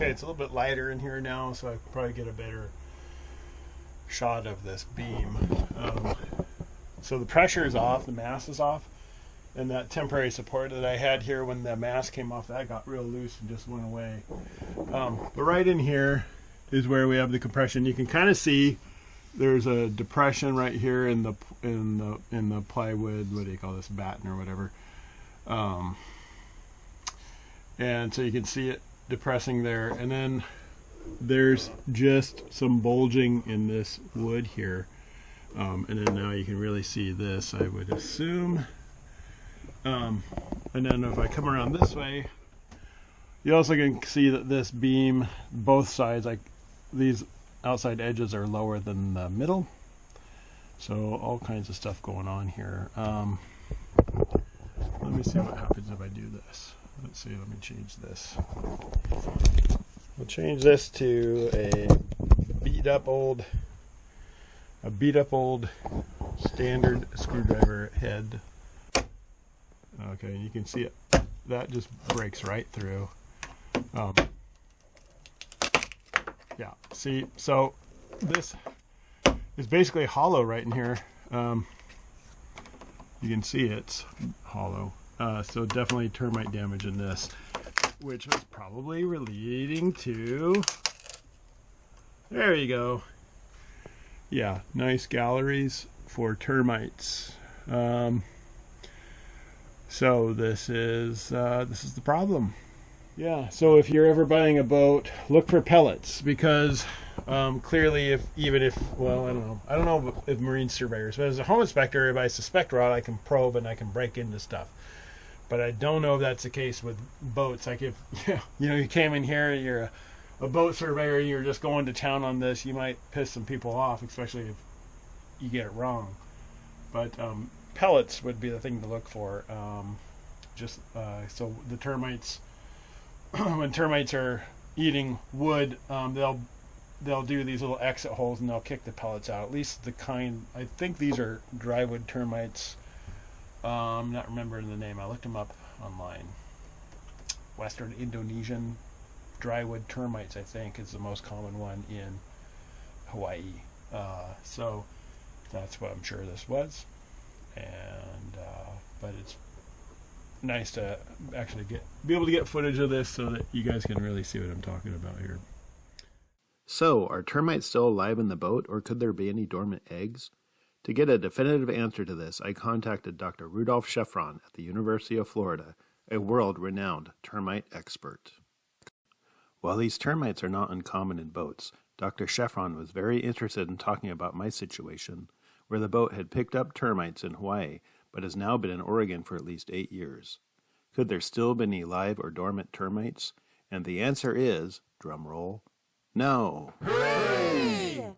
Okay, it's a little bit lighter in here now, so I can probably get a better shot of this beam. So the pressure is off, the mast is off, and that temporary support that I had here when the mast came off, that got real loose and just went away. But right in here is where we have the compression. You can kind of see there's a depression right here in the plywood. What do you call this, batten or whatever? And so you can see it depressing there, and then there's just some bulging in this wood here, and then now you can really see this, I would assume. And then if I come around this way, you also can see that this beam, both sides, like these outside edges are lower than the middle, so all kinds of stuff going on here. Let me see what happens if I do this. Let's see, let me change this. We'll change this to a beat up old standard screwdriver head. Okay, you can see it, that just breaks right through. Yeah, see, so this is basically hollow right in here. You can see it's hollow. So definitely termite damage in this, which was probably relating to, there you go. Yeah, nice galleries for termites. So this is the problem. Yeah, so if you're ever buying a boat, look for pellets, because clearly well, I don't know if marine surveyors, but as a home inspector, if I suspect rot, I can probe and I can break into stuff. But I don't know if that's the case with boats. Like if you came in here, you're a boat surveyor, and you're just going to town on this, you might piss some people off, especially if you get it wrong. But pellets would be the thing to look for. So the termites, when termites are eating wood, they'll do these little exit holes and they'll kick the pellets out. At least the kind, I think these are drywood termites. I'm not remembering the name. I looked them up online. Western Indonesian drywood termites, I think, is the most common one in Hawaii. So that's what I'm sure this was. And but it's nice to actually be able to get footage of this so that you guys can really see what I'm talking about here. So, are termites still alive in the boat, or could there be any dormant eggs? To get a definitive answer to this, I contacted Dr. Rudolf Scheffron at the University of Florida, a world-renowned termite expert. While these termites are not uncommon in boats, Dr. Scheffron was very interested in talking about my situation, where the boat had picked up termites in Hawaii, but has now been in Oregon for at least 8 years. Could there still be any live or dormant termites? And the answer is, drum roll, no. Hooray!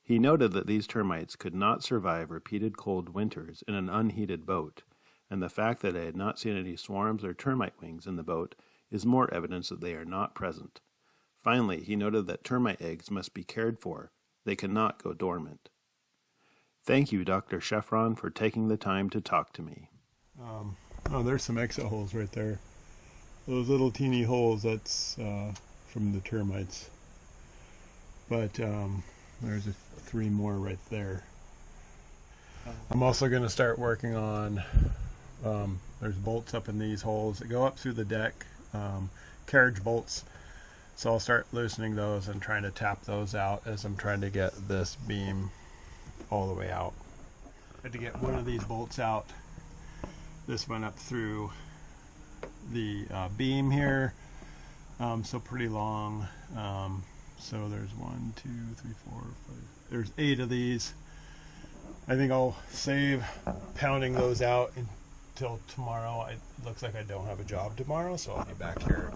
He noted that these termites could not survive repeated cold winters in an unheated boat, and the fact that I had not seen any swarms or termite wings in the boat is more evidence that they are not present. Finally, he noted that termite eggs must be cared for. They cannot go dormant. Thank you, Dr. Scheffron, for taking the time to talk to me. Oh, there's some exit holes right there. Those little teeny holes, that's from the termites. But there's 3 more right there. I'm also going to start working on, there's bolts up in these holes that go up through the deck, carriage bolts. So I'll start loosening those and trying to tap those out as I'm trying to get this beam all the way out. I had to get one of these bolts out. This went up through the beam here, so pretty long. So there's 1, 2, 3, 4, 5. There's 8 of these. I think I'll save pounding those out until tomorrow. It looks like I don't have a job tomorrow, so I'll be back here.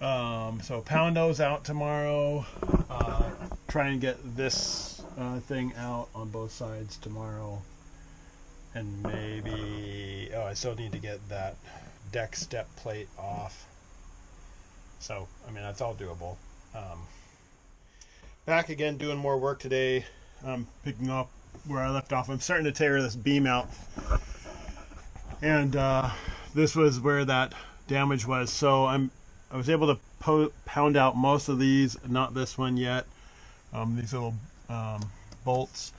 So pound those out tomorrow. Try and get this thing out on both sides tomorrow. And maybe, I still need to get that deck step plate off. So, I mean, that's all doable. Back again doing more work today. Picking up where I left off. I'm starting to tear this beam out. And this was where that damage was. So I was able to pound out most of these, not this one yet, these little bolts.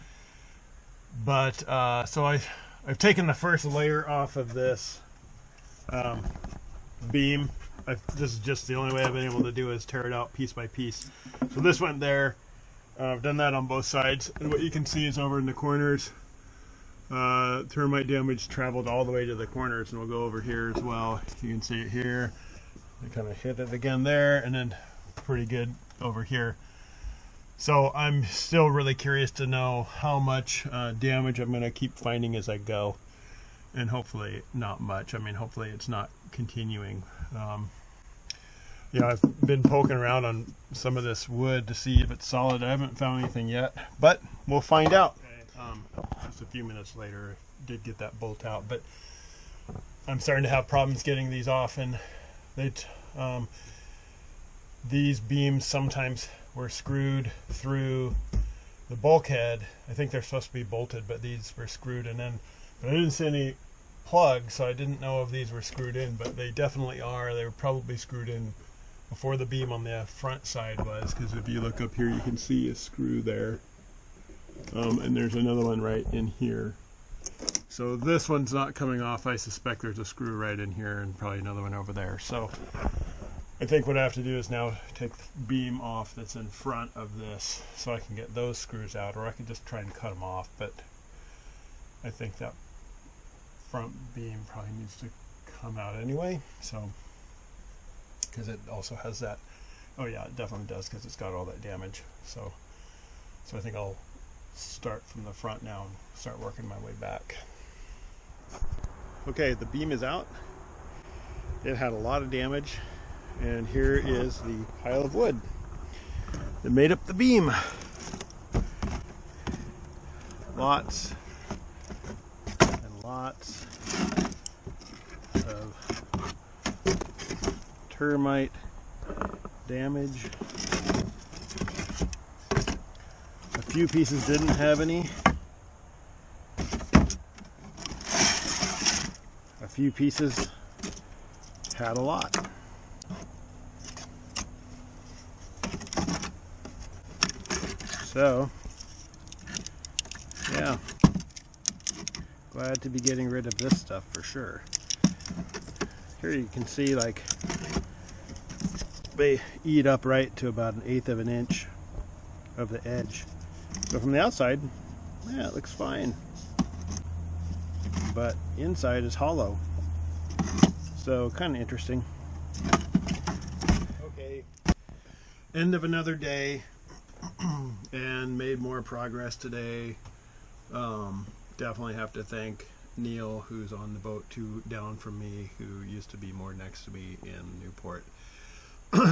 But so I've taken the first layer off of this beam. This is just the only way I've been able to do is tear it out piece by piece. So this went there. I've done that on both sides, and what you can see is over in the corners, termite damage traveled all the way to the corners, and we'll go over here as well. You can see it here. I kind of hit it again there, and then pretty good over here. So I'm still really curious to know how much damage I'm going to keep finding as I go, and hopefully not much. I mean, hopefully it's not continuing. You know, I've been poking around on some of this wood to see if it's solid. I haven't found anything yet, but we'll find out. Just a few minutes later, I did get that bolt out, but I'm starting to have problems getting these off, and these beams sometimes were screwed through the bulkhead. I think they're supposed to be bolted, but these were screwed, but I didn't see any plugs, so I didn't know if these were screwed in, but they definitely are. They were probably screwed in before the beam on the front side was, because if you look up here, you can see a screw there. And there's another one right in here. So this one's not coming off. I suspect there's a screw right in here and probably another one over there. So I think what I have to do is now take the beam off that's in front of this so I can get those screws out, or I could just try and cut them off, but I think that front beam probably needs to come out anyway, so because it also has that, oh yeah, it definitely does, because it's got all that damage. So I think I'll start from the front now and start working my way back. Okay, the beam is out. It had a lot of damage, and here is the pile of wood that made up the beam. Lots and lots of termite damage. A few pieces didn't have any. A few pieces had a lot. So, yeah, glad to be getting rid of this stuff for sure. Here you can see, like, they eat up right to about 1/8 of an inch of the edge. So from the outside, yeah, it looks fine. But inside is hollow. So kind of interesting. Okay. End of another day, and made more progress today. Definitely have to thank Neil, who's on the boat down from me, who used to be more next to me in Newport.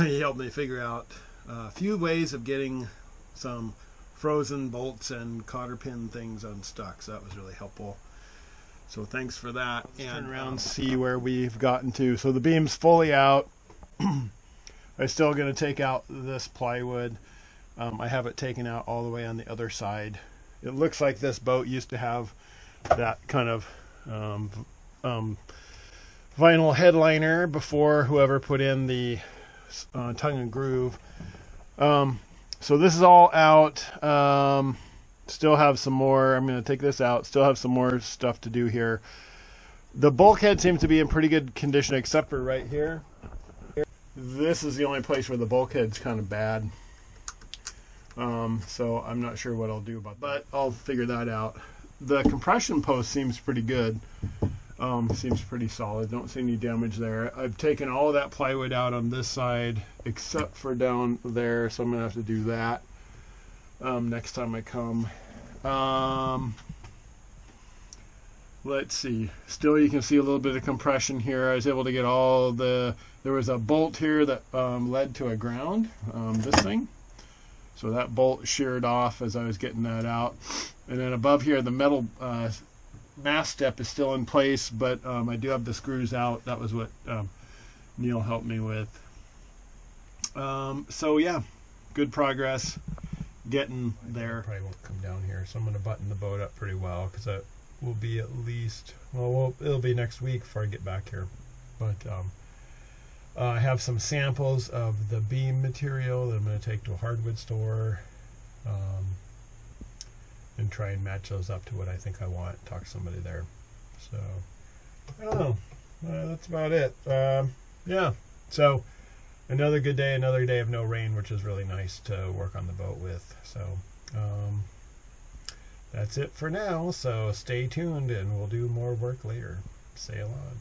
He helped me figure out a few ways of getting some frozen bolts and cotter pin things unstuck, so that was really helpful. So thanks for that. Let's turn around and see where we've gotten to. So the beam's fully out. I'm still going to take out this plywood. I have it taken out all the way on the other side. It looks like this boat used to have that kind of vinyl headliner before whoever put in the tongue and groove. So this is all out. Still have some more. I'm going to take this out. Still have some more stuff to do here. The bulkhead seems to be in pretty good condition, except for right here. This is the only place where the bulkhead's kind of bad. So I'm not sure what I'll do about that, but I'll figure that out. The compression post seems pretty good. Seems pretty solid. Don't see any damage there. I've taken all of that plywood out on this side except for down there, so I'm gonna have to do that next time I come. Let's see. Still, you can see a little bit of compression here. I was able to get all the. There was a bolt here that led to a ground. This thing. So that bolt sheared off as I was getting that out, and then above here, the metal mast step is still in place, but I do have the screws out. That was what Neil helped me with. So yeah, good progress getting there. Probably won't come down here, so I'm going to button the boat up pretty well, because that will be at least, well, it'll be next week before I get back here. But I have some samples of the beam material that I'm going to take to a hardwood store and try and match those up to what I think I want. Talk to somebody there. So, I don't know. That's about it. Yeah. So, another good day, another day of no rain, which is really nice to work on the boat with. So, that's it for now. So, stay tuned and we'll do more work later. Sail on.